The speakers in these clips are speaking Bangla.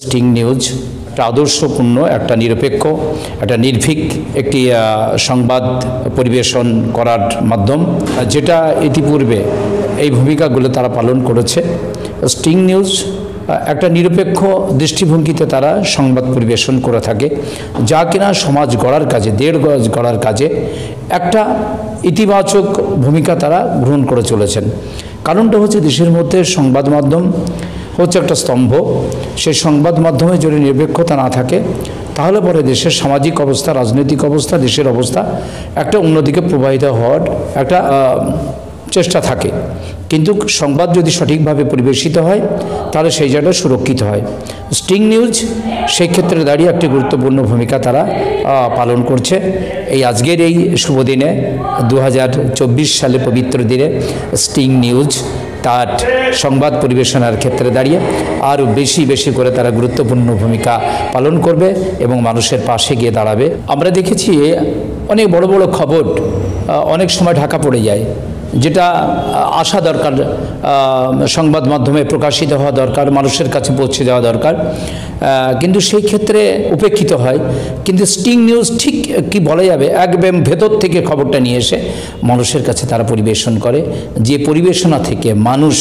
স্টিং নিউজ একটা আদর্শপূর্ণ, একটা নিরপেক্ষ, একটা নির্ভীক একটি সংবাদ পরিবেশন করার মাধ্যম, যেটা ইতিপূর্বে এই ভূমিকাগুলো তারা পালন করেছে। স্টিং নিউজ একটা নিরপেক্ষ দৃষ্টিভঙ্গিতে তারা সংবাদ পরিবেশন করে থাকে, যা কিনা সমাজ গড়ার কাজে, দেশ গড়ার কাজে একটা ইতিবাচক ভূমিকা তারা গ্রহণ করে চলেছেন। কারণটা হচ্ছে দেশের মধ্যে সংবাদ মাধ্যম হচ্ছে একটা স্তম্ভ। সেই সংবাদ মাধ্যমে যদি নিরপেক্ষতা না থাকে তাহলে পরে দেশের সামাজিক অবস্থা, রাজনৈতিক অবস্থা, দেশের অবস্থা একটা অন্যদিকে প্রবাহিত হওয়ার একটা চেষ্টা থাকে। কিন্তু সংবাদ যদি সঠিকভাবে পরিবেশিত হয় তাহলে সেই জায়গাটা সুরক্ষিত হয়। স্টিং নিউজ সেই ক্ষেত্রে দাঁড়িয়ে একটি গুরুত্বপূর্ণ ভূমিকা তারা পালন করছে। এই আজকের এই শুভ দিনে 2024 সালে পবিত্র দিনে স্টিং নিউজ তার সংবাদ পরিবেশনার ক্ষেত্রে দাঁড়িয়ে আরও বেশি করে তারা গুরুত্বপূর্ণ ভূমিকা পালন করবে এবং মানুষের পাশে গিয়ে দাঁড়াবে। আমরা দেখেছি অনেক বড় বড় খবর অনেক সময় ঢাকা পড়ে যায়, যেটা আসা দরকার, সংবাদ মাধ্যমে প্রকাশিত হওয়া দরকার, মানুষের কাছে পৌঁছে যাওয়া দরকার, কিন্তু সেই ক্ষেত্রে উপেক্ষিত হয়। কিন্তু স্টিং নিউজ ঠিক কি বলা যাবে, একদম ভেতর থেকে খবরটা নিয়ে এসে মানুষের কাছে তারা পরিবেশন করে, যে পরিবেশনা থেকে মানুষ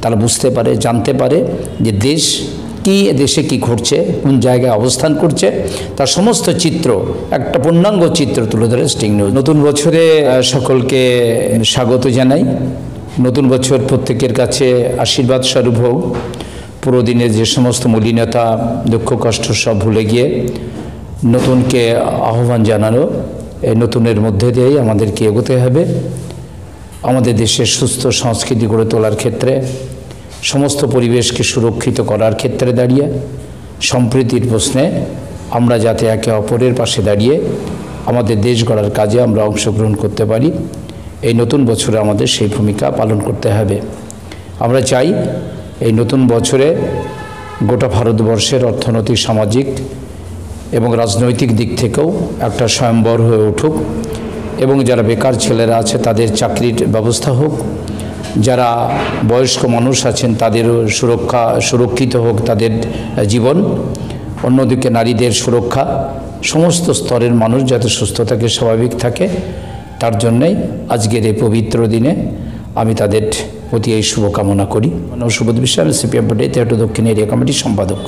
তারা বুঝতে পারে, জানতে পারে যে দেশে কি ঘটছে, কোন জায়গায় অবস্থান করছে, তার সমস্ত চিত্র, একটা পূর্ণাঙ্গ চিত্র তুলে ধরে স্টিং নিউজ। নতুন বছরে সকলকে স্বাগত জানাই। নতুন বছর প্রত্যেকের কাছে আশীর্বাদ স্বরূপ হোক। পুরো দিনের যে সমস্ত মলিনতা, দুঃখ কষ্ট সব ভুলে গিয়ে নতুনকে আহ্বান জানানো, এই নতুনের মধ্যে দিয়েই আমাদেরকে এগোতে হবে। আমাদের দেশের সুস্থ সংস্কৃতি গড়ে তোলার ক্ষেত্রে, সমস্ত পরিবেশকে সুরক্ষিত করার ক্ষেত্রে দাঁড়িয়ে, সম্প্রীতির প্রশ্নে আমরা যাতে একে অপরের পাশে দাঁড়িয়ে আমাদের দেশ গড়ার কাজে আমরা অংশগ্রহণ করতে পারি, এই নতুন বছরে আমাদের সেই ভূমিকা পালন করতে হবে। আমরা চাই এই নতুন বছরে গোটা ভারতবর্ষের অর্থনৈতিক, সামাজিক এবং রাজনৈতিক দিক থেকেও একটা স্বয়ম্বর হয়ে উঠুক এবং যারা বেকার ছেলেরা আছে তাদের চাকরির ব্যবস্থা হোক, যারা বয়স্ক মানুষ আছেন তাদেরও সুরক্ষিত হোক তাদের জীবন, অন্যদিকে নারীদের সুরক্ষা, সমস্ত স্তরের মানুষ যাতে সুস্থ থাকে, স্বাভাবিক থাকে, তার জন্যই আজকের এই পবিত্র দিনে আমি তাদের প্রতি এই শুভকামনা করি। সুবোধ বিশ্বাস, সিপিএম পার্টি তেহট্ট দক্ষিণ এরিয়া কমিটির সম্পাদক।